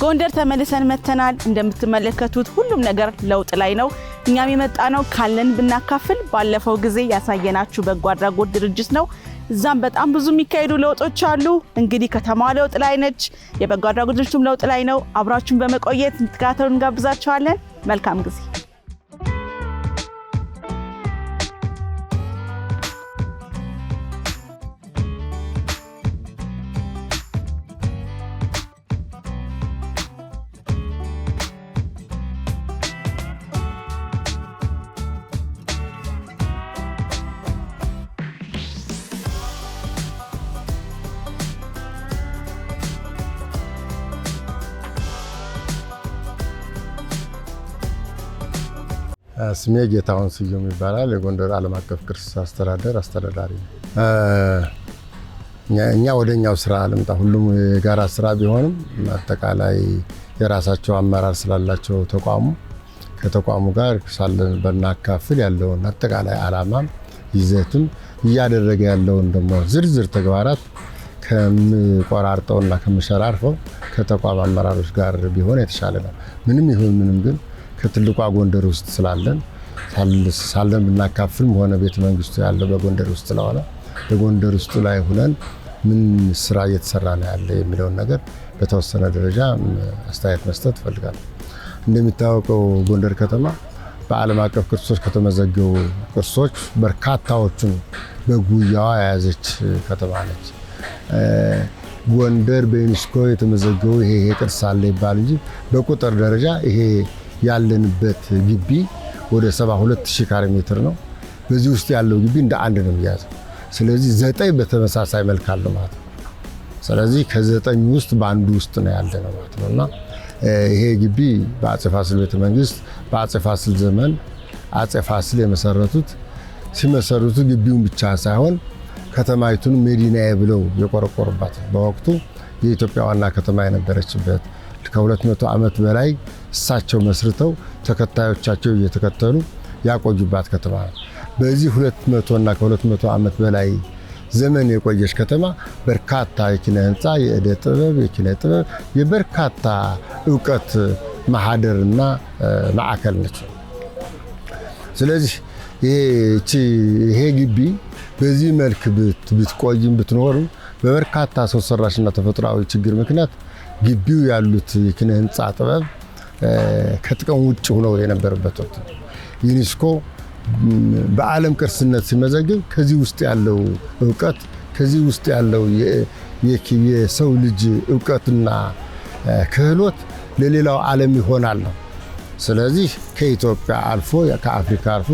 ጎንደር ተመልሰን መተናል። እንደምትመለከቱት ሁሉም ነገር ለውጥ ላይ ነው። እኛም የመጣነው ካለን ብናካፍል ባለፈው ጊዜ ያሳየናችሁ በጎ አድራጎት ድርጅት ነው። እዛም በጣም ብዙ የሚካሄዱ ለውጦች አሉ። እንግዲህ ከተማዋ ለውጥ ላይ ነች፣ የበጎ አድራጎት ድርጅቱም ለውጥ ላይ ነው። አብራችሁን በመቆየት እንድትከታተሉ እንጋብዛችኋለን። መልካም ጊዜ። ስሜ ጌታውን ስዩም ይባላል። የጎንደር ዓለም አቀፍ ቅርስ አስተዳዳሪ። እኛ ወደኛው ስራ ልምጣ። ሁሉም የጋራ ስራ ቢሆንም አጠቃላይ የራሳቸው አመራር ስላላቸው ከተቋሙ ጋር ሳለን በናካፍል ያለውን አጠቃላይ ዓላማም ይዘትም እያደረገ ያለውን ደግሞ ዝርዝር ተግባራት ከምቆራርጠውና ከምሸራርፈው ከተቋም አመራሮች ጋር ቢሆን የተሻለ ነው። ምንም ይሁን ምንም ግን ከትልቋ ጎንደር ውስጥ ሳለን ብናካፍልም ሆነ ቤተ መንግስቱ ያለው በጎንደር ውስጥ ስለሆነ በጎንደር ውስጥ ላይ ሆነን ምን ስራ እየተሰራ ነው ያለ የሚለውን ነገር በተወሰነ ደረጃ አስተያየት መስጠት እፈልጋለሁ። እንደሚታወቀው ጎንደር ከተማ በዓለም አቀፍ ቅርሶች ከተመዘገቡ ቅርሶች በርካታዎቹን በጉያዋ የያዘች ከተማ ነች። ጎንደር በዩኔስኮ የተመዘገቡ ይሄ ቅርስ አለ ይባል እንጂ በቁጥር ደረጃ ይሄ ያለንበት ግቢ ወደ 72000 ካሬ ሜትር ነው። በዚህ ውስጥ ያለው ግቢ እንደ አንድ ነው የሚያዘው። ስለዚህ 9 በተመሳሳይ መልክ አለው ማለት ነው። ስለዚህ ከ9 ውስጥ በአንዱ ውስጥ ነው ያለነው ማለት ነውና ይሄ ግቢ በአፄ ፋሲል ቤተ መንግስት በአፄ ፋሲል ዘመን አፄ ፋሲል ሲመሰርቱ ግቢውን ብቻ ሳይሆን ከተማይቱን መዲናዬ ብለው የቆረቆሩባት በወቅቱ የኢትዮጵያ ዋና ከተማ የነበረችበት ከ200 ዓመት በላይ እሳቸው መስርተው ተከታዮቻቸው እየተከተሉ ያቆዩባት ከተማ ነው። በዚህ 200 እና ከ200 ዓመት በላይ ዘመን የቆየች ከተማ በርካታ የኪነ ህንፃ፣ የእደ ጥበብ፣ የኪነ ጥበብ የበርካታ ዕውቀት ማህደርና ማዕከል ነች። ስለዚህ ይሄ ግቢ በዚህ መልክ ብትቆይም ብትኖርም በበርካታ ሰው ሰራሽና ተፈጥሯዊ ችግር ምክንያት ግቢው ያሉት የኪነ ህንፃ ጥበብ ከጥቅም ውጭ ሆነው የነበረበት ወቅት ነው። ዩኔስኮ በዓለም ቅርስነት ሲመዘግብ ከዚህ ውስጥ ያለው ዕውቀት ከዚህ ውስጥ ያለው የሰው ልጅ ዕውቀትና ክህሎት ለሌላው ዓለም ይሆናል ነው። ስለዚህ ከኢትዮጵያ አልፎ ከአፍሪካ አልፎ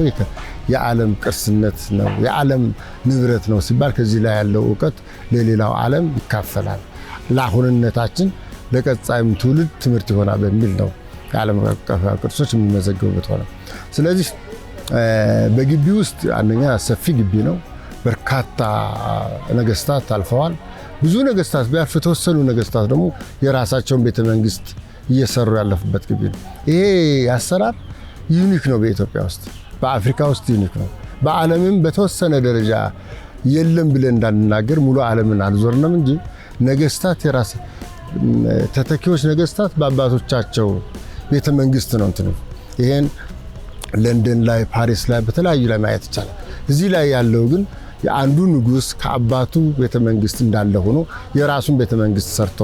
የዓለም ቅርስነት ነው፣ የዓለም ንብረት ነው ሲባል ከዚህ ላይ ያለው ዕውቀት ለሌላው ዓለም ይካፈላል። ለአሁንነታችን ለቀጣይም ትውልድ ትምህርት ይሆናል በሚል ነው የዓለም አቀፍ ቅርሶች የሚመዘገቡበት ሆነ። ስለዚህ በግቢ ውስጥ አንደኛ ሰፊ ግቢ ነው። በርካታ ነገስታት አልፈዋል። ብዙ ነገስታት ቢያልፉ የተወሰኑ ነገስታት ደግሞ የራሳቸውን ቤተ መንግስት እየሰሩ ያለፉበት ግቢ ነው። ይሄ አሰራር ዩኒክ ነው። በኢትዮጵያ ውስጥ በአፍሪካ ውስጥ ዩኒክ ነው። በዓለምም በተወሰነ ደረጃ የለም ብለን እንዳንናገር ሙሉ ዓለምን አልዞርንም እንጂ ነገስታት ተተኪዎች ነገስታት በአባቶቻቸው ቤተ መንግስት ነው እንትኑ። ይሄን ለንደን ላይ፣ ፓሪስ ላይ፣ በተለያዩ ላይ ማየት ይቻላል። እዚህ ላይ ያለው ግን የአንዱ ንጉስ ከአባቱ ቤተ መንግስት እንዳለ ሆኖ የራሱን ቤተ መንግስት ሰርቶ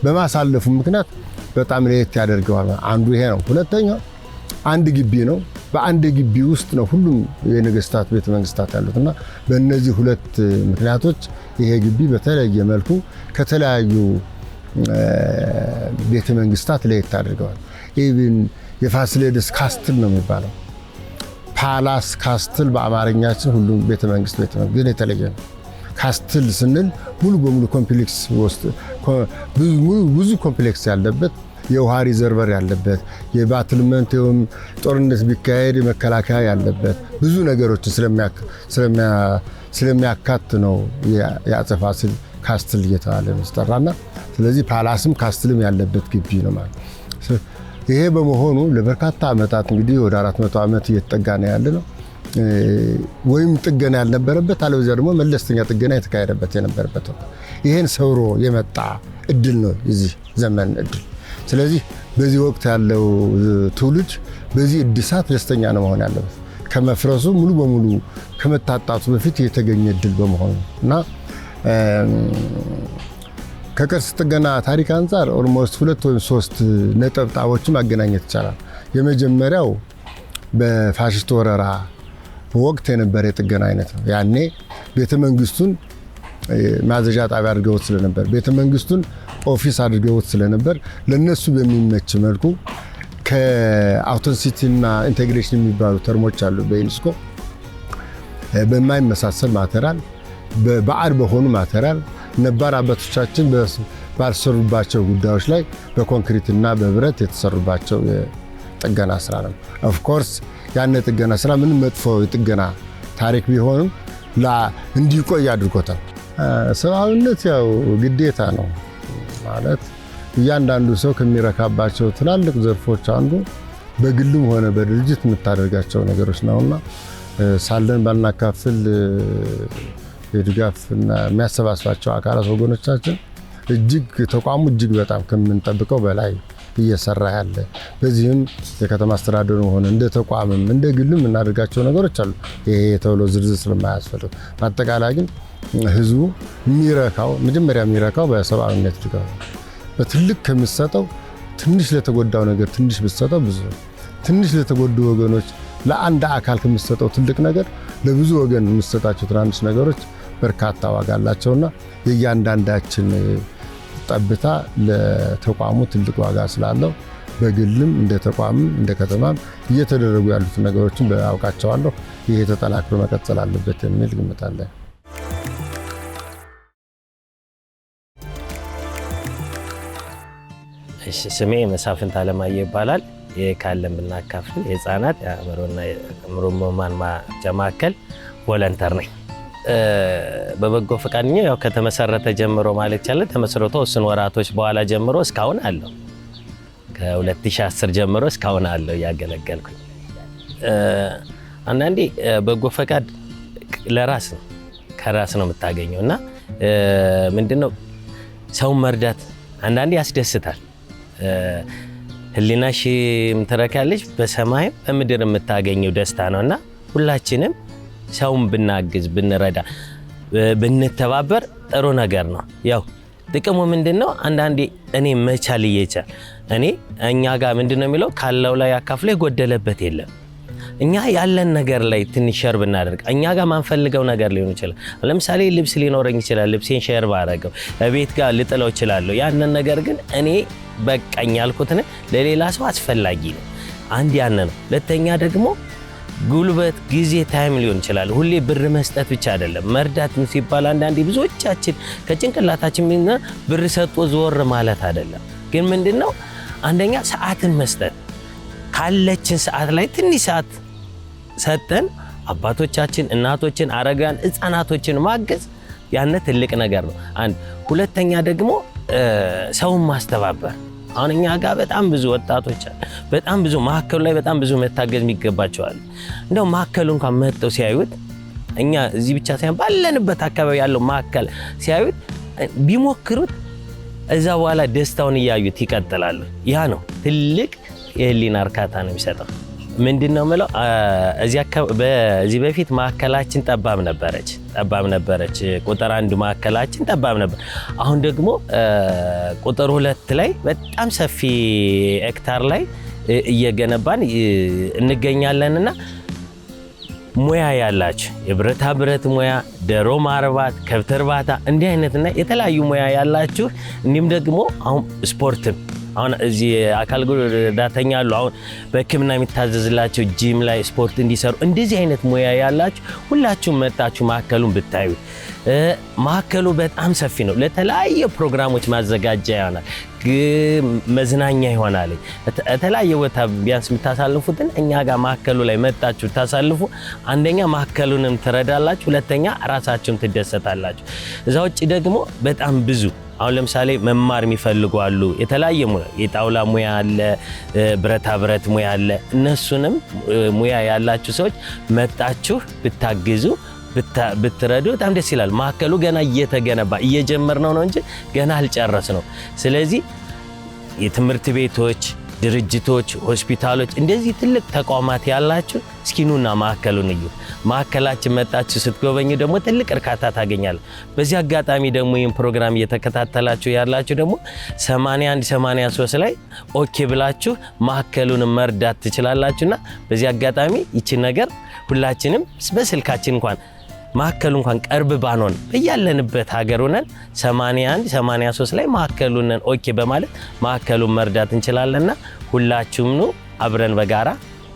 በማሳለፉ ምክንያት በጣም ለየት ያደርገዋል። አንዱ ይሄ ነው። ሁለተኛው አንድ ግቢ ነው። በአንድ ግቢ ውስጥ ነው ሁሉም የነገስታት ቤተ መንግስታት ያሉትና በእነዚህ ሁለት ምክንያቶች ይሄ ግቢ በተለየ መልኩ ከተለያዩ ቤተ መንግስታት ለየት አድርገዋል። ኢቭን የፋሲለደስ ካስትል ነው የሚባለው። ፓላስ ካስትል በአማርኛችን ሁሉም ቤተ መንግስት ግን የተለየ ነው። ካስትል ስንል ሙሉ በሙሉ ኮምፕሌክስ ውስጥ ብዙ ኮምፕሌክስ ያለበት የውሃ ሪዘርቨር ያለበት የባትልመንት ጦርነት ቢካሄድ መከላከያ ያለበት ብዙ ነገሮችን ስለሚያካት ነው የአፄ ፋሲል ካስትል እየተባለ የሚጠራና ስለዚህ ፓላስም ካስትልም ያለበት ግቢ ነው ማለት። ይሄ በመሆኑ ለበርካታ ዓመታት እንግዲህ ወደ 400 ዓመት እየተጠጋ ነው ያለ ነው። ወይም ጥገና ያልነበረበት አለበዚያ ደግሞ መለስተኛ ጥገና የተካሄደበት የነበረበት ነው። ይሄን ሰብሮ የመጣ እድል ነው የዚህ ዘመን እድል። ስለዚህ በዚህ ወቅት ያለው ትውልድ በዚህ እድሳት ደስተኛ ነው መሆን ያለበት ከመፍረሱ ሙሉ በሙሉ ከመታጣቱ በፊት የተገኘ እድል በመሆኑ እና ከቅርስ ጥገና ታሪክ አንፃር ኦልሞስት 2 ወይም 3 ነጠብጣቦችን ማገናኘት ይቻላል። የመጀመሪያው በፋሽስት ወረራ ወቅት የነበረ የጥገና አይነት ነው። ያኔ ቤተመንግስቱን ማዘዣ ጣቢያ አድርገውት ስለነበር፣ ቤተመንግስቱን ኦፊስ አድርገውት ስለነበር ለነሱ በሚመች መልኩ ከአውተንቲሲቲና ኢንቴግሬሽን የሚባሉ ተርሞች አሉ በዩኔስኮ በማይመሳሰል ማቴሪያል በባዕድ በሆኑ ማቴሪያል ነባር አባቶቻችን ባልሰሩባቸው ጉዳዮች ላይ በኮንክሪትና በብረት የተሰሩባቸው የጥገና ስራ ነው። ኦፍ ኮርስ ያን የጥገና ስራ ምንም መጥፎ የጥገና ታሪክ ቢሆንም እንዲቆይ አድርጎታል። ሰብአዊነት ያው ግዴታ ነው ማለት እያንዳንዱ ሰው ከሚረካባቸው ትላልቅ ዘርፎች አንዱ በግልም ሆነ በድርጅት የምታደርጋቸው ነገሮች ነውና ሳለን ባልናካፍል የድጋፍና የሚያሰባስባቸው አካላት ወገኖቻችን ተቋሙ እጅግ በጣም ከምንጠብቀው በላይ እየሰራ ያለ በዚህም የከተማ አስተዳደሩ ሆነ እንደ ተቋምም እንደ ግልም የምናደርጋቸው ነገሮች አሉ። ይሄ ተብሎ ዝርዝር ስለማያስፈልግ በአጠቃላይ ግን ህዝቡ መጀመሪያ የሚረካው በሰብአዊነት ድጋፍ በትልቅ ከምትሰጠው ትንሽ ለተጎዳው ነገር ትንሽ ብትሰጠው ብዙ ትንሽ ለተጎዱ ወገኖች ለአንድ አካል ከምትሰጠው ትልቅ ነገር ለብዙ ወገን የምትሰጣቸው ትናንሽ ነገሮች በርካታ ዋጋ አላቸውና የእያንዳንዳችን ጠብታ ለተቋሙ ትልቅ ዋጋ ስላለው በግልም እንደ ተቋምም እንደ ከተማም እየተደረጉ ያሉት ነገሮችን በአውቃቸዋለሁ። ይሄ ተጠናክሮ መቀጠል አለበት የሚል ግምት አለ። ስሜ መሳፍንት አለማየሁ ይባላል። የካለን ብናካፍል የህፃናት የአእምሮና የአእምሮ ህሙማን ማርጃ ማዕከል ቮለንተር ነኝ። በበጎ ፈቃደኛ ያው ከተመሰረተ ጀምሮ ማለት ይቻላል ተመስርቶ ውስን ወራቶች በኋላ ጀምሮ እስካሁን አለው። ከ2010 ጀምሮ እስካሁን አለው ያገለገልኩኝ። አንዳንዴ በጎ ፈቃድ ለራስ ነው ከራስ ነው የምታገኘው እና ምንድነው ሰውን መርዳት አንዳንዴ ያስደስታል። ህሊናሽ ምትረካለች በሰማይም በምድር የምታገኘው ደስታ ነውና ሁላችንም ሰውን ብናግዝ ብንረዳ ብንተባበር ጥሩ ነገር ነው። ያው ጥቅሙ ምንድነው? አንዳንዴ እኔ መቻል እየቻል እኛ ጋር ምንድነው የሚለው ካለው ላይ አካፍሎ የጎደለበት የለም። እኛ ያለን ነገር ላይ ትንሽ ሼር ብናደርግ እኛ ጋር ማንፈልገው ነገር ሊሆን ይችላል። ለምሳሌ ልብስ ሊኖረኝ ይችላል። ልብሴን ሼር ባረገው ቤት ጋር ልጥለው ይችላል። ያንን ነገር ግን እኔ በቃኝ ያልኩትን ለሌላ ሰው አስፈላጊ ነው። አንድ ያን ነው። ሁለተኛ ደግሞ ጉልበት፣ ጊዜ፣ ታይም ሊሆን ይችላል። ሁሌ ብር መስጠት ብቻ አይደለም። መርዳት ሲባል አንዳንዴ ብዙዎቻችን ከጭንቅላታችን ብር ሰጥቶ ዞር ማለት አይደለም። ግን ምንድነው አንደኛ ሰዓትን መስጠት ካለችን ሰዓት ላይ ትንሽ ሰዓት ሰጠን አባቶቻችን፣ እናቶችን፣ አረጋን፣ ህፃናቶችን ማገዝ ያነ ትልቅ ነገር ነው። አንድ ሁለተኛ ደግሞ ሰውን ማስተባበር። አሁን እኛ ጋር በጣም ብዙ ወጣቶች አሉ። በጣም ብዙ ማዕከሉ ላይ በጣም ብዙ መታገዝ የሚገባቸዋል። እንደው ማዕከሉ እንኳን መጥተው ሲያዩት እኛ እዚህ ብቻ ሳይሆን ባለንበት አካባቢ ያለው ማዕከል ሲያዩት ቢሞክሩት እዛ በኋላ ደስታውን እያዩት ይቀጥላሉ። ያ ነው ትልቅ የህሊና እርካታ ነው የሚሰጠው። ምንድነው ማለት በዚህ በፊት ማዕከላችን ጠባብ ነበረች። ቁጥር 1 ማዕከላችን ጠባብ ነበር። አሁን ደግሞ ቁጥር 2 ላይ በጣም ሰፊ ሄክታር ላይ እየገነባን እንገኛለንና ሙያ ያላችሁ የብረታ ብረት ሙያ፣ ዶሮ ማርባት፣ ከብት እርባታ እንዲህ አይነትና የተለያዩ ሙያ ያላችሁ እንዲሁም ደግሞ አሁን ስፖርትም አሁን እዚህ አካል ጉዳተኛ አሉ። አሁን በሕክምና የሚታዘዝላቸው ጂም ላይ ስፖርት እንዲሰሩ እንደዚህ አይነት ሙያ ያላችሁ ሁላችሁም መጣችሁ ማዕከሉን ብታዩ። ማዕከሉ በጣም ሰፊ ነው። ለተለያየ ፕሮግራሞች ማዘጋጃ ይሆናል፣ መዝናኛ ይሆናል። የተለያየ ቦታ ቢያንስ የምታሳልፉትን እኛ ጋር ማዕከሉ ላይ መጣችሁ ታሳልፉ። አንደኛ ማዕከሉንም ትረዳላችሁ፣ ሁለተኛ ራሳችሁን ትደሰታላችሁ። እዛ ውጭ ደግሞ በጣም ብዙ አሁን ለምሳሌ መማር የሚፈልጉ አሉ። የተለያየ ሙያ የጣውላ ሙያ አለ፣ ብረታ ብረት ሙያ አለ። እነሱንም ሙያ ያላችሁ ሰዎች መጣችሁ ብታግዙ ብትረዱ በጣም ደስ ይላል። ማዕከሉ ገና እየተገነባ እየጀመርነው ነው እንጂ ገና አልጨረስ ነው። ስለዚህ የትምህርት ቤቶች፣ ድርጅቶች፣ ሆስፒታሎች እንደዚህ ትልቅ ተቋማት ያላችሁ እስኪኑና ማዕከሉን እዩ። ማዕከላችን መጣችሁ ስትጎበኙ ደግሞ ትልቅ እርካታ ታገኛለህ። በዚህ አጋጣሚ ደግሞ ይህን ፕሮግራም እየተከታተላችሁ ያላችሁ ደግሞ 81 83 ላይ ኦኬ ብላችሁ ማዕከሉን መርዳት ትችላላችሁና በዚህ አጋጣሚ ይቺ ነገር ሁላችንም በስልካችን እንኳን ማዕከሉ እንኳን ቀርብ ባንሆን በያለንበት ሀገር ሆነን 81 83 ላይ ማዕከሉን ኦኬ በማለት ማዕከሉን መርዳት እንችላለንና ሁላችሁም ነው አብረን በጋራ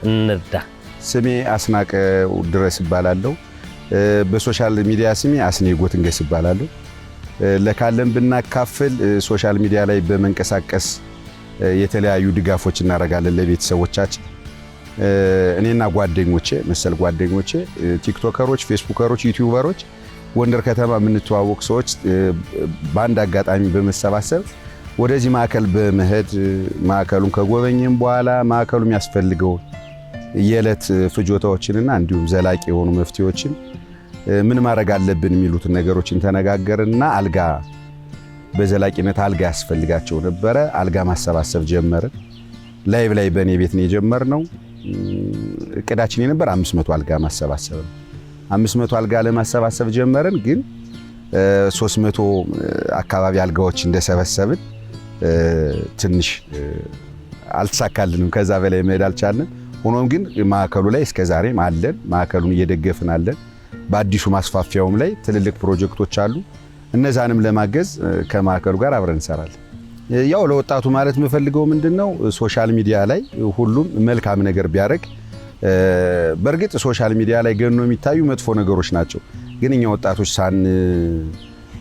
እንርዳ። ስሜ አስናቀ ድረስ ይባላለሁ። በሶሻል ሚዲያ ስሜ አስኔ ጎትንገስ ይባላለሁ። ለካለን ብናካፍል ሶሻል ሚዲያ ላይ በመንቀሳቀስ የተለያዩ ድጋፎች እናደርጋለን ለቤተሰቦቻችን። እኔና ጓደኞቼ መሰል ጓደኞቼ ቲክቶከሮች፣ ፌስቡከሮች፣ ዩቲዩበሮች ጎንደር ከተማ የምንተዋወቅ ሰዎች በአንድ አጋጣሚ በመሰባሰብ ወደዚህ ማዕከል በመሄድ ማዕከሉን ከጎበኘን በኋላ ማዕከሉ የሚያስፈልገው የዕለት ፍጆታዎችንና እንዲሁም ዘላቂ የሆኑ መፍትሄዎችን ምን ማድረግ አለብን የሚሉትን ነገሮችን ተነጋገርና አልጋ በዘላቂነት አልጋ ያስፈልጋቸው ነበረ። አልጋ ማሰባሰብ ጀመርን። ላይቭ ላይ በእኔ ቤት ነው የጀመርነው። እቅዳችን የነበር 500 አልጋ ማሰባሰብ ነው። 500 አልጋ ለማሰባሰብ ጀመርን። ግን 300 አካባቢ አልጋዎች እንደሰበሰብን ትንሽ አልተሳካልንም። ከዛ በላይ መሄድ አልቻልንም። ሆኖም ግን ማዕከሉ ላይ እስከዛሬም አለን። ማዕከሉን እየደገፍን አለን። በአዲሱ ማስፋፊያውም ላይ ትልልቅ ፕሮጀክቶች አሉ። እነዛንም ለማገዝ ከማዕከሉ ጋር አብረን እንሰራለን። ያው ለወጣቱ ማለት የምፈልገው ምንድነው ሶሻል ሚዲያ ላይ ሁሉም መልካም ነገር ቢያደርግ፣ በእርግጥ ሶሻል ሚዲያ ላይ ገኖ የሚታዩ መጥፎ ነገሮች ናቸው። ግን እኛ ወጣቶች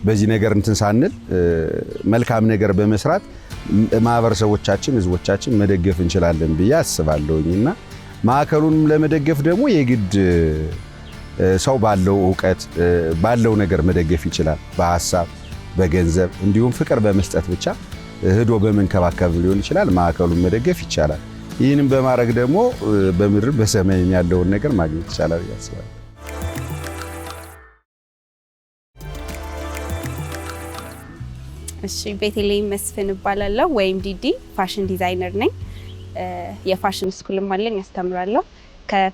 በዚህ ነገር እንትን ሳንል መልካም ነገር በመስራት ማህበረሰቦቻችን፣ ህዝቦቻችን መደገፍ እንችላለን ብዬ አስባለሁኝና ማዕከሉንም ለመደገፍ ደግሞ የግድ ሰው ባለው ዕውቀት ባለው ነገር መደገፍ ይችላል። በሐሳብ በገንዘብ እንዲሁም ፍቅር በመስጠት ብቻ ሄዶ በመንከባከብ ሊሆን ይችላል ማዕከሉን መደገፍ ይቻላል። ይህንም በማድረግ ደግሞ በምድር በሰማይም ያለውን ነገር ማግኘት ይቻላል ያስባል። እሺ፣ ቤተልሔም መስፍን እባላለሁ ወይም ዲዲ ፋሽን ዲዛይነር ነኝ። የፋሽን ስኩልም አለኝ ያስተምራለሁ።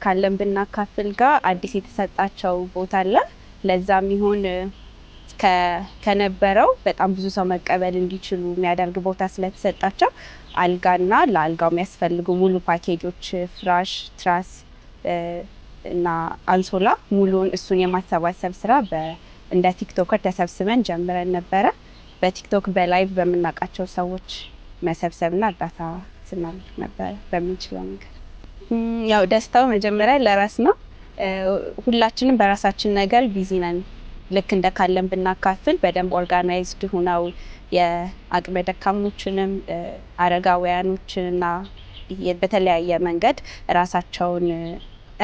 ካለን ብናካፍል ጋር አዲስ የተሰጣቸው ቦታ አለ። ለዛም ይሁን ከነበረው በጣም ብዙ ሰው መቀበል እንዲችሉ የሚያደርግ ቦታ ስለተሰጣቸው አልጋና ለአልጋው የሚያስፈልጉ ሙሉ ፓኬጆች ፍራሽ፣ ትራስ እና አንሶላ ሙሉን እሱን የማሰባሰብ ስራ እንደ ቲክቶከር ተሰብስበን ጀምረን ነበረ። በቲክቶክ በላይቭ በምናውቃቸው ሰዎች መሰብሰብና እርዳታ ስናደርግ ነበረ በምንችለው ነገር። ያው ደስታው መጀመሪያ ለራስ ነው። ሁላችንም በራሳችን ነገር ቢዚ ነን። ልክ እንደ ካለን ብናካፍል በደንብ ኦርጋናይዝድ ሆነው የአቅመ ደካሞችንም አረጋውያኖችንና በተለያየ መንገድ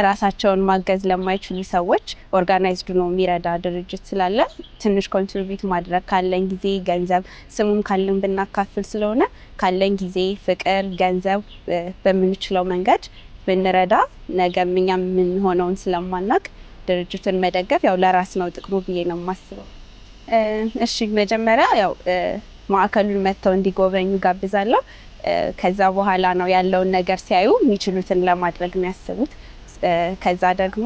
ራሳቸውን ማገዝ ለማይችሉ ሰዎች ኦርጋናይዝድ ነው የሚረዳ ድርጅት ስላለ ትንሽ ኮንትሪቢዩት ማድረግ ካለን ጊዜ ገንዘብ ስሙም ካለን ብናካፍል ስለሆነ ካለን ጊዜ ፍቅር፣ ገንዘብ በምንችለው መንገድ ብንረዳ ነገ እኛም የምንሆነውን ስለማናቅ ድርጅቱን መደገፍ ያው ለራስ ነው ጥቅሙ ብዬ ነው የማስበው። እሺ መጀመሪያ ያው ማዕከሉን መጥተው እንዲጎበኙ ጋብዛለሁ። ከዛ በኋላ ነው ያለውን ነገር ሲያዩ የሚችሉትን ለማድረግ የሚያስቡት። ከዛ ደግሞ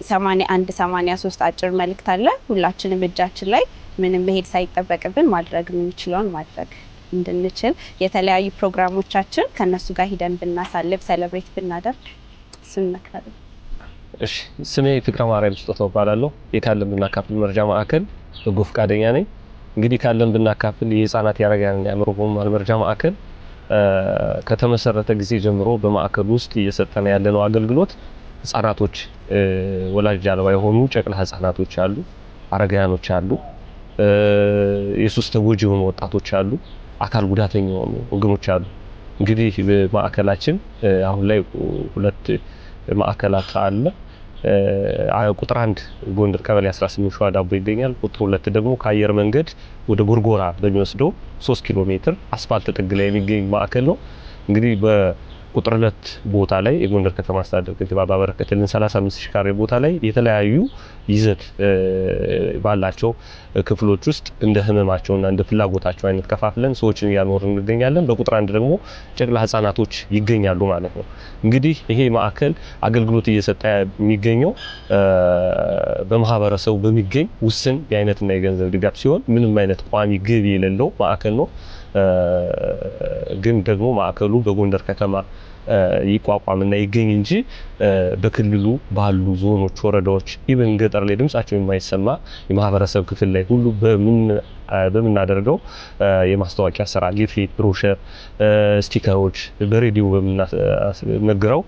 81 83 አጭር መልእክት አለ። ሁላችንም እጃችን ላይ ምንም መሄድ ሳይጠበቅብን ማድረግ የምንችለውን ማድረግ እንድንችል የተለያዩ ፕሮግራሞቻችን ከነሱ ጋር ሂደን ብናሳልፍ ሴሌብሬት ብናደርግ እሱን እንመክራለን። እሺ ስሜ ፍቅረ ማርያም ስጦታው እባላለሁ። የካለን ብናካፍል መርጃ ማዕከል በጎ ፈቃደኛ ነኝ። እንግዲህ ካለን ብናካፍል የህፃናት ያረጋውያን የአእምሮ ህሙማን መርጃ ማዕከል ከተመሰረተ ጊዜ ጀምሮ በማዕከሉ ውስጥ እየሰጠን ያለነው አገልግሎት ህፃናቶች፣ ወላጅ አልባ የሆኑ ጨቅላ ህፃናቶች አሉ፣ አረጋውያኖች አሉ፣ የሱስ ተጎጂ የሆኑ ወጣቶች አሉ፣ አካል ጉዳተኛ የሆኑ ወገኖች አሉ። እንግዲህ በማዕከላችን አሁን ላይ 2 ማዕከላት አለ። ቁጥር 1 ጎንደር ቀበሌ 18 ሸዋ ዳቦ ይገኛል። ቁጥር 2 ደግሞ ከአየር መንገድ ወደ ጎርጎራ በሚወስደው 3 ኪሎ ሜትር አስፋልት ጥግ ላይ የሚገኝ ማዕከል ነው። እንግዲህ ቁጥር 2 ቦታ ላይ የጎንደር ከተማ አስተዳደር ከንቲባ ባበረከተልን 35000 ካሬ ቦታ ላይ የተለያዩ ይዘት ባላቸው ክፍሎች ውስጥ እንደ ህመማቸውና እንደ ፍላጎታቸው አይነት ከፋፍለን ሰዎችን እያኖርን እንገኛለን። በቁጥር 1 ደግሞ ጨቅላ ህጻናቶች ይገኛሉ ማለት ነው። እንግዲህ ይሄ ማዕከል አገልግሎት እየሰጠ የሚገኘው በማህበረሰቡ በሚገኝ ውስን የአይነትና የገንዘብ ድጋፍ ሲሆን ምንም አይነት ቋሚ ገቢ የሌለው ማዕከል ነው። ግን ደግሞ ማዕከሉ በጎንደር ከተማ ይቋቋምና ይገኝ እንጂ በክልሉ ባሉ ዞኖች፣ ወረዳዎች ኢቭን ገጠር ላይ ድምጻቸው የማይሰማ የማህበረሰብ ክፍል ላይ ሁሉ በምናደርገው የማስታወቂያ ስራ ሊፍሌት፣ ብሮሸር፣ ስቲከሮች በሬዲዮ በምናነግረው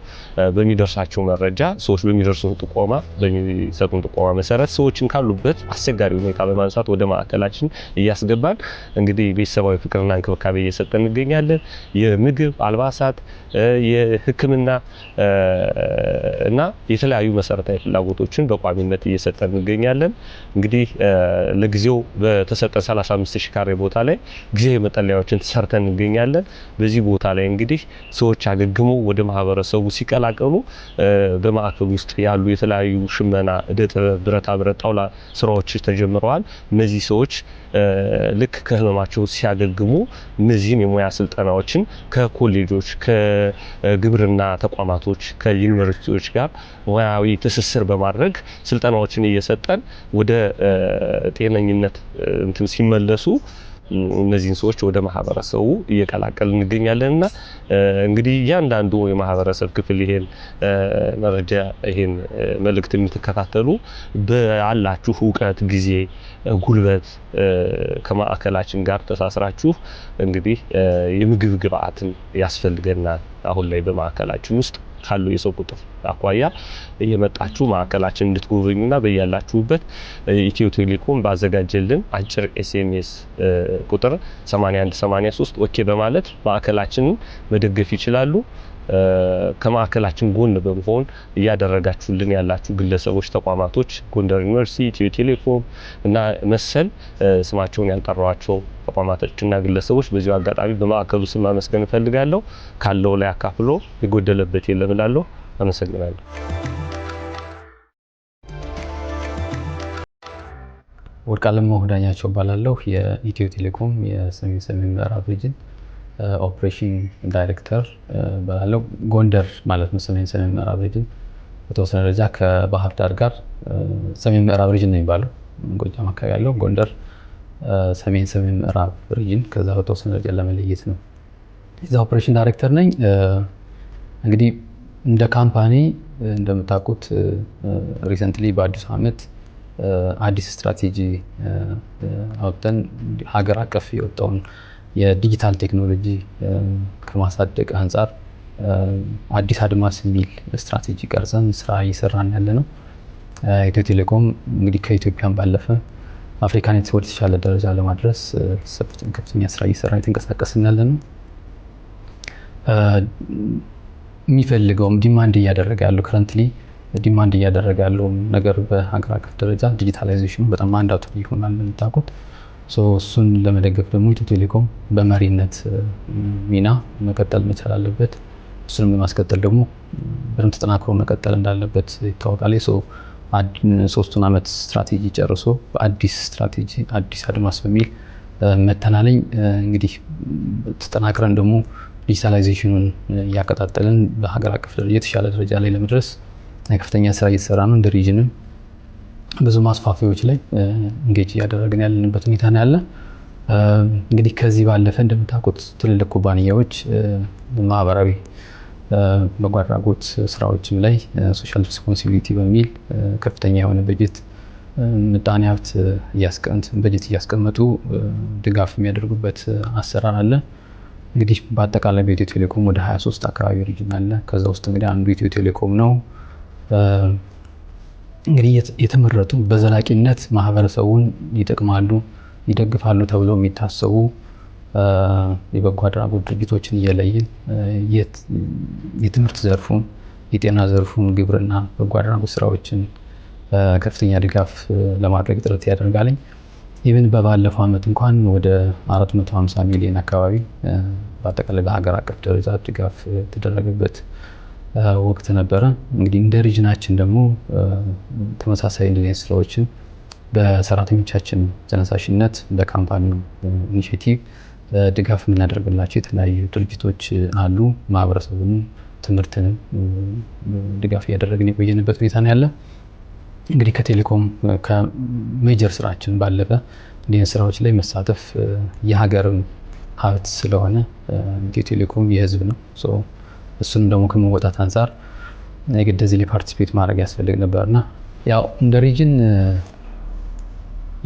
በሚደርሳቸው መረጃ ሰዎች በሚደርሱን ጥቆማ በሚሰጡን ጥቆማ መሰረት ሰዎችን ካሉበት አስቸጋሪ ሁኔታ በማንሳት ወደ ማዕከላችን እያስገባን እንግዲህ ቤተሰባዊ ፍቅርና እንክብካቤ እየሰጠን እንገኛለን። የምግብ፣ አልባሳት፣ የሕክምና እና የተለያዩ መሰረታዊ ፍላጎቶችን በቋሚነት እየሰጠን እንገኛለን። እንግዲህ ለጊዜው በተሰጠ 35000 ካሬ ቦታ ላይ ጊዜያዊ መጠለያዎችን ሰርተን እንገኛለን። በዚህ ቦታ ላይ እንግዲህ ሰዎች አገግሞ ወደ ማህበረሰቡ ሲቀላቀሉ በማዕከሉ ውስጥ ያሉ የተለያዩ ሽመና፣ እደ ጥበብ፣ ብረታ ብረት፣ ጣውላ ስራዎች ተጀምረዋል። እነዚህ ሰዎች ልክ ከህመማቸው ሲያገግሙ እነዚህን የሙያ ስልጠናዎችን ከኮሌጆች፣ ከግብርና ተቋማቶች፣ ከዩኒቨርሲቲዎች ጋር ሙያዊ ትስስር በማድረግ ስልጠናዎችን እየሰጠን ወደ ጤነኝነት እንትን ሲመለሱ እነዚህን ሰዎች ወደ ማህበረሰቡ እየቀላቀልን እንገኛለንና እንግዲህ እያንዳንዱ የማህበረሰብ ክፍል ይሄን መረጃ ይሄን መልእክት የምትከታተሉ በአላችሁ ዕውቀት፣ ጊዜ፣ ጉልበት ከማዕከላችን ጋር ተሳስራችሁ እንግዲህ የምግብ ግብአትን ያስፈልገናል። አሁን ላይ በማዕከላችን ውስጥ ካሉ የሰው ቁጥር አኳያ እየመጣችሁ ማዕከላችን እንድትጎበኙና በያላችሁበት ኢትዮ ቴሌኮም ባዘጋጀልን አጭር ኤስኤምኤስ ቁጥር 8183 ኦኬ በማለት ማዕከላችንን መደገፍ ይችላሉ። ከማዕከላችን ጎን በመሆን እያደረጋችሁልን ያላችሁ ግለሰቦች፣ ተቋማቶች ጎንደር ዩኒቨርሲቲ፣ ኢትዮ ቴሌኮም እና መሰል ስማቸውን ያልጠራዋቸው ተቋማቶችና ግለሰቦች በዚሁ አጋጣሚ በማዕከሉ ስም ማመስገን እፈልጋለሁ። ካለው ላይ አካፍሎ የጎደለበት የለም እላለሁ። አመሰግናለሁ። ወርቅአለም ዳኛቸው እባላለሁ። የኢትዮ ቴሌኮም የሰሜን ምዕራብ ሪጅን ኦፕሬሽን ዳይሬክተር እባላለሁ። ጎንደር ማለት ነው ሰሜን ምዕራብ ሪጅን በተወሰነ ደረጃ ከባህር ዳር ጋር ሰሜን ምዕራብ ሪጅን ነው የሚባለው። ጎጃም አካባቢ ያለው ጎንደር ሰሜን ምዕራብ ሪጅን ከዛ በተወሰነ ደረጃ ለመለየት ነው። እዛ ኦፕሬሽን ዳይሬክተር ነኝ። እንግዲህ እንደ ካምፓኒ እንደምታውቁት ሪሰንትሊ በአዲሱ ዓመት አዲስ ስትራቴጂ አውጥተን ሀገር አቀፍ የወጣውን የዲጂታል ቴክኖሎጂ ከማሳደግ አንጻር አዲስ አድማስ የሚል ስትራቴጂ ቀርጸን ስራ እየሰራን ያለ ነው። ኢትዮ ቴሌኮም እንግዲህ ከኢትዮጵያን ባለፈ አፍሪካን ወደ ተሻለ ደረጃ ለማድረስ ከፍተኛ ስራ እየሰራ የተንቀሳቀስን ያለ ነው። የሚፈልገውም ዲማንድ እያደረገ ያለው ከረንትሊ ዲማንድ እያደረገ ያለው ነገር በሀገር አቀፍ ደረጃ ዲጂታላይዜሽኑ በጣም ማንዳቶሪ ይሆናል እንደምታውቁት። እሱን ለመደገፍ ደግሞ ኢትዮ ቴሌኮም በመሪነት ሚና መቀጠል መቻል አለበት። እሱንም ለማስቀጠል ደግሞ በደንብ ተጠናክሮ መቀጠል እንዳለበት ይታወቃል። ሶስቱን ዓመት ስትራቴጂ ጨርሶ በአዲስ ስትራቴጂ አዲስ አድማስ በሚል መተናለኝ እንግዲህ ተጠናክረን ደግሞ ዲጂታላይዜሽኑን እያቀጣጠልን በሀገር አቀፍ ደረጃ የተሻለ ደረጃ ላይ ለመድረስ ከፍተኛ ስራ እየተሰራ ነው። እንደ ሪጅንም ብዙ ማስፋፊያዎች ላይ እንጌጅ እያደረግን ያለንበት ሁኔታ ነው ያለ። እንግዲህ ከዚህ ባለፈ እንደምታውቁት ትልልቅ ኩባንያዎች ማህበራዊ በጎ አድራጎት ስራዎችም ላይ ሶሻል ሪስፖንሲቢሊቲ በሚል ከፍተኛ የሆነ በጀት ምጣኔ ሀብት በጀት እያስቀመጡ ድጋፍ የሚያደርጉበት አሰራር አለ። እንግዲህ በአጠቃላይ በኢትዮ ቴሌኮም ወደ 23 አካባቢ ሪጅን አለ። ከዛ ውስጥ እንግዲህ አንዱ ኢትዮ ቴሌኮም ነው። እንግዲህ የተመረጡ በዘላቂነት ማህበረሰቡን ይጠቅማሉ፣ ይደግፋሉ ተብለው የሚታሰቡ የበጎ አድራጎት ድርጅቶችን እየለይን የትምህርት ዘርፉን፣ የጤና ዘርፉን፣ ግብርና፣ በጎ አድራጎት ስራዎችን ከፍተኛ ድጋፍ ለማድረግ ጥረት ያደርጋለኝ። ኢቭን በባለፈው ዓመት እንኳን ወደ 450 ሚሊዮን አካባቢ በአጠቃላይ በሀገር አቀፍ ደረጃ ድጋፍ የተደረገበት ወቅት ነበረ። እንግዲህ እንደ ሪጅናችን ደግሞ ተመሳሳይ እንደዚህ ስራዎችን በሰራተኞቻችን ተነሳሽነት በካምፓኒው ኢኒሼቲቭ ድጋፍ የምናደርግላቸው የተለያዩ ድርጅቶች አሉ። ማህበረሰቡን ትምህርትን ድጋፍ እያደረግን የቆየንበት ሁኔታ ነው ያለ። እንግዲህ ከቴሌኮም ከሜጀር ስራችን ባለፈ እንዲህ ስራዎች ላይ መሳተፍ የሀገርም ሀብት ስለሆነ ኢትዮ ቴሌኮም የህዝብ ነው። እሱንም ደግሞ ከመወጣት አንጻር የግድ እዚህ ላይ ፓርቲሲፔት ማድረግ ያስፈልግ ነበርና ያው እንደ ሪጅን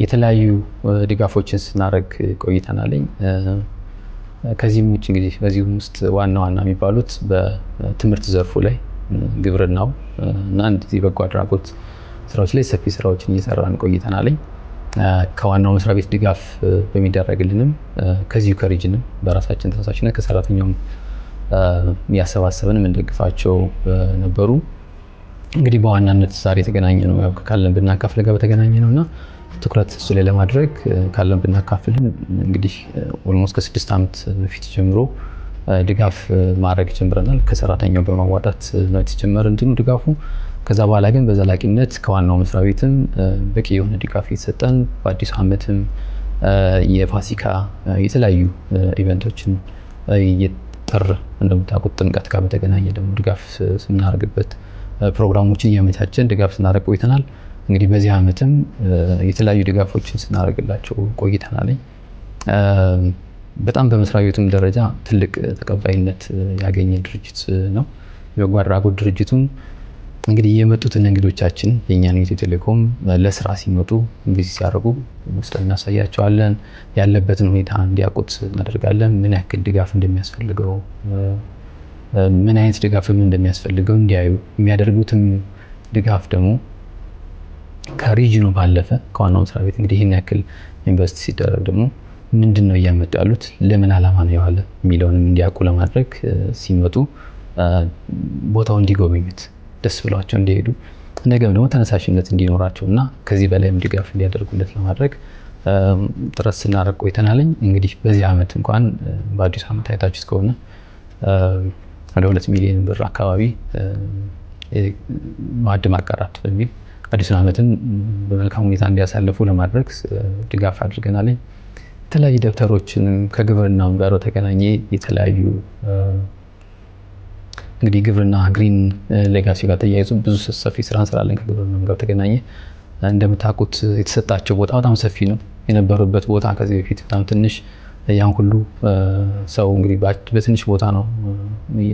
የተለያዩ ድጋፎችን ስናደርግ ቆይተናል። ከዚህም ውጭ እንግዲህ በዚህም ውስጥ ዋና የሚባሉት በትምህርት ዘርፉ ላይ ግብርናው እና እንደዚህ በጎ አድራጎት ስራዎች ላይ ሰፊ ስራዎችን እየሰራን ቆይተናል። ከዋናው መስሪያ ቤት ድጋፍ በሚደረግልንም ከዚሁ ከሪጅንም በራሳችን ተነሳሽነት ከሰራተኛውም ያሰባሰብን የምንደግፋቸው ነበሩ። እንግዲህ በዋናነት ዛሬ የተገናኘ ነው ያው ካለን ብናካፍል ጋር በተገናኘ ነውና ትኩረት እሱ ላይ ለማድረግ ካለን ብናካፍል እንግዲህ ኦልሞስት ከ6 ዓመት በፊት ጀምሮ ድጋፍ ማድረግ ጀምረናል። ከሰራተኛው በማዋጣት ነው የተጀመረ እንትኑ ድጋፉ። ከዛ በኋላ ግን በዘላቂነት ከዋናው መስሪያ ቤትም በቂ የሆነ ድጋፍ እየተሰጠን በአዲስ ዓመትም የፋሲካ የተለያዩ ኢቨንቶችን ጥር እንደምታውቁት ጥምቀት ጋር በተገናኘ ደግሞ ድጋፍ ስናደርግበት ፕሮግራሞችን እያመቻቸን ድጋፍ ስናደርግ ቆይተናል። እንግዲህ በዚህ ዓመትም የተለያዩ ድጋፎችን ስናደርግላቸው ቆይተናል። በጣም በመስሪያ ቤቱም ደረጃ ትልቅ ተቀባይነት ያገኘ ድርጅት ነው። የበጎ አድራጎት ድርጅቱም እንግዲህ የመጡትን እንግዶቻችን የእኛን ኢትዮ ቴሌኮም ለስራ ሲመጡ ቪዚት ሲያደርጉ ወስደን እናሳያቸዋለን። ያለበትን ሁኔታ እንዲያውቁት እናደርጋለን። ምን ያክል ድጋፍ እንደሚያስፈልገው ምን አይነት ድጋፍም እንደሚያስፈልገው እንዲያዩ የሚያደርጉትም ድጋፍ ደግሞ ከሪጅኑ ባለፈ ከዋናው መስሪያ ቤት እንግዲህ ይህን ያክል ኢንቨስት ሲደረግ ደግሞ ምንድን ነው እያመጡ ያሉት ለምን ዓላማ ነው የዋለ የሚለውንም እንዲያውቁ ለማድረግ ሲመጡ ቦታው እንዲጎበኙት ደስ ብሏቸው እንዲሄዱ ነገም ደግሞ ተነሳሽነት እንዲኖራቸው እና ከዚህ በላይም ድጋፍ እንዲያደርጉለት ለማድረግ ጥረት ስናደርግ ቆይተናል። እንግዲህ በዚህ ዓመት እንኳን በአዲስ ዓመት አይታችሁት ከሆነ ወደ 2 ሚሊዮን ብር አካባቢ ማዕድ ማጋራት በሚል አዲስ ዓመትን በመልካም ሁኔታ እንዲያሳልፉ ለማድረግ ድጋፍ አድርገናል። የተለያዩ ደብተሮችን ከግብርናው ጋር በተገናኘ የተለያዩ እንግዲህ ግብርና ግሪን ሌጋሲ ጋር ተያይዞ ብዙ ሰፊ ስራ እንሰራለን። ከግብርናው ጋር ተገናኘ እንደምታውቁት የተሰጣቸው ቦታ በጣም ሰፊ ነው። የነበሩበት ቦታ ከዚህ በፊት በጣም ትንሽ ያን ሁሉ ሰው እንግዲህ በትንሽ ቦታ ነው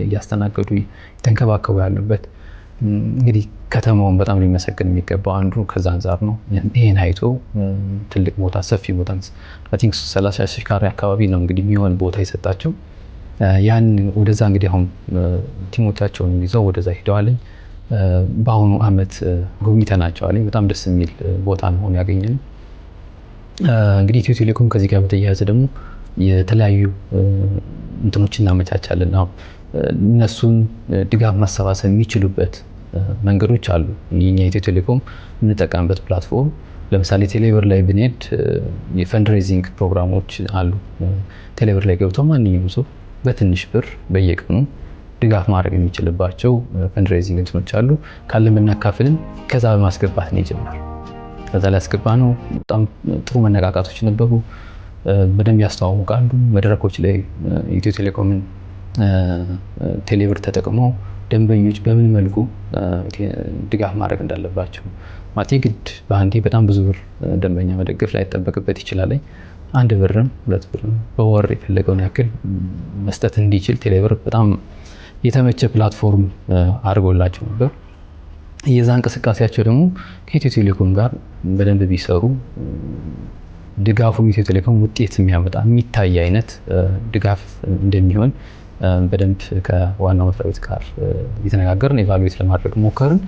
እያስተናገዱ የተንከባከቡ ያሉበት። እንግዲህ ከተማውን በጣም ሊመሰገን የሚገባው አንዱ ከዛ አንፃር ነው። ይሄን አይቶ ትልቅ ቦታ ሰፊ ቦታ አይ ቲንክ 30 ሺህ ካሬ አካባቢ ነው እንግዲህ የሚሆን ቦታ የሰጣቸው። ያን ወደዛ እንግዲህ አሁን ቲሞቻቸውን ይዘው ወደዛ ሄደዋል። በአሁኑ ዓመት ጎብኝተናቸዋል። በጣም ደስ የሚል ቦታ ነው ያገኘነው። እንግዲህ ኢትዮ ቴሌኮም ከዚህ ጋር በተያያዘ ደግሞ የተለያዩ እንትኖችን እናመቻቻለን። አሁን እነሱን ድጋፍ ማሰባሰብ የሚችሉበት መንገዶች አሉ። የኛ ኢትዮ ቴሌኮም የምንጠቀምበት ፕላትፎርም ለምሳሌ ቴሌብር ላይ ብንሄድ የፈንድሬዚንግ ፕሮግራሞች አሉ። ቴሌብር ላይ ገብቶ ማንኛውም ሰው በትንሽ ብር በየቀኑ ድጋፍ ማድረግ የሚችልባቸው ፈንድሬዚንግ እንትኖች አሉ። ካለን ብናካፍልን ከዛ በማስገባት ነው የጀመረው። ከዛ ላይ አስገባ ነው። በጣም ጥሩ መነቃቃቶች ነበሩ። በደንብ ያስተዋውቃሉ። መድረኮች ላይ ኢትዮ ቴሌኮምን ቴሌብር ተጠቅመው ደንበኞች በምን መልኩ ድጋፍ ማድረግ እንዳለባቸው ማለት ግድ በአንዴ በጣም ብዙ ብር ደንበኛ መደገፍ ላይ ይጠበቅበት ይችላል። 1 ብርም 2 ብርም በወር የፈለገውን ያክል መስጠት እንዲችል ቴሌብር በጣም የተመቸ ፕላትፎርም አድርጎላቸው ነበር። የዛ እንቅስቃሴያቸው ደግሞ ከኢትዮ ቴሌኮም ጋር በደንብ ቢሰሩ ድጋፉ ኢትዮ ቴሌኮም ውጤት የሚያመጣ የሚታይ አይነት ድጋፍ እንደሚሆን በደንብ ከዋናው መስሪያ ቤት ጋር እየተነጋገርን ኤቫሉዌት ለማድረግ ሞከርን።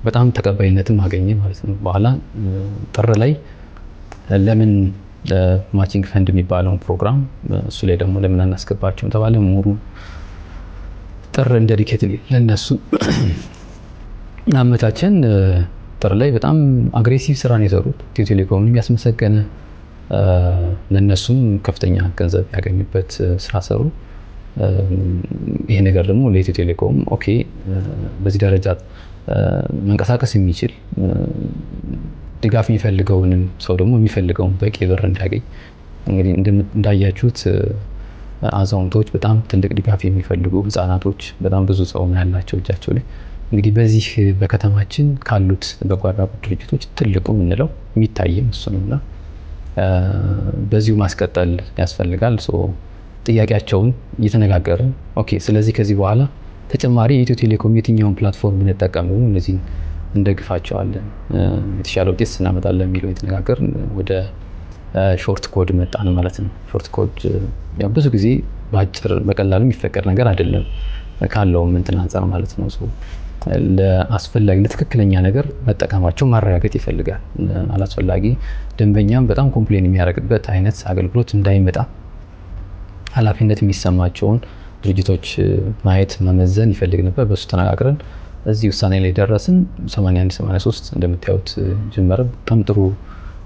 በጣም ተቀባይነትም አገኘ ማለት ነው። በኋላ ጥር ላይ ለምን ማቺንግ ፈንድ የሚባለውን ፕሮግራም እሱ ላይ ደግሞ ለምን አናስገባቸውም ተባለ። ሙሉ ጥር እንደዲኬት ለነሱ አመቻቸን። ጥር ላይ በጣም አግሬሲቭ ስራ ነው የሰሩት። ኢትዮ ቴሌኮምን ያስመሰገነ ለነሱም ከፍተኛ ገንዘብ ያገኙበት ስራ ሰሩ። ይሄ ነገር ደግሞ ለኢትዮ ቴሌኮም ኦኬ በዚህ ደረጃ መንቀሳቀስ የሚችል ድጋፍ የሚፈልገውን ሰው ደግሞ የሚፈልገውን በቂ ብር እንዲያገኝ እንግዲህ እንዳያችሁት አዛውንቶች በጣም ትልቅ ድጋፍ የሚፈልጉ ህፃናቶች በጣም ብዙ ሰው ያላቸው እጃቸው ላይ እንግዲህ በዚህ በከተማችን ካሉት በጎ አድራጎት ድርጅቶች ትልቁ የምንለው የሚታየም እሱ ነውና በዚሁ ማስቀጠል ያስፈልጋል። ጥያቄያቸውን እየተነጋገርን ኦኬ ስለዚህ ከዚህ በኋላ ተጨማሪ የኢትዮ ቴሌኮም የትኛውን ፕላትፎርም ብንጠቀም እነዚህን እንደግፋቸዋለን የተሻለ ውጤት እናመጣለን የሚለው የተነጋገርን ወደ ሾርት ኮድ መጣን ማለት ነው። ሾርት ኮድ ያው ብዙ ጊዜ በአጭር በቀላሉ የሚፈቀድ ነገር አይደለም ካለው እንትን አንፃር ማለት ነው። ለአስፈላጊ ለትክክለኛ ነገር መጠቀማቸው ማረጋገጥ ይፈልጋል። አላስፈላጊ ደንበኛም በጣም ኮምፕሌን የሚያደርግበት አይነት አገልግሎት እንዳይመጣ ኃላፊነት የሚሰማቸውን ድርጅቶች ማየት መመዘን ይፈልግ ነበር። በሱ ተነጋግረን እዚህ ውሳኔ ላይ ደረስን። 8183 እንደምታዩት ጀመረ። በጣም ጥሩ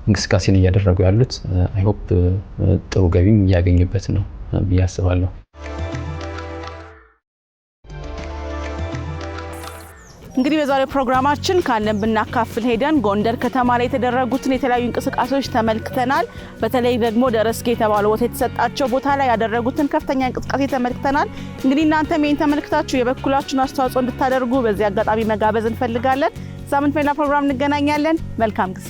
እንቅስቃሴን እያደረጉ ያሉት አይ ሆፕ ጥሩ ገቢም እያገኙበት ነው ብዬ አስባለሁ። እንግዲህ በዛሬው ፕሮግራማችን ካለን ብናካፍል ሄደን ጎንደር ከተማ ላይ የተደረጉትን የተለያዩ እንቅስቃሴዎች ተመልክተናል። በተለይ ደግሞ ደረስጌ የተባለው ቦታ የተሰጣቸው ቦታ ላይ ያደረጉትን ከፍተኛ እንቅስቃሴ ተመልክተናል። እንግዲህ እናንተም ይሄን ተመልክታችሁ የበኩላችሁን አስተዋጽኦ እንድታደርጉ በዚህ አጋጣሚ መጋበዝ እንፈልጋለን። ሳምንት በሌላ ፕሮግራም እንገናኛለን። መልካም ጊዜ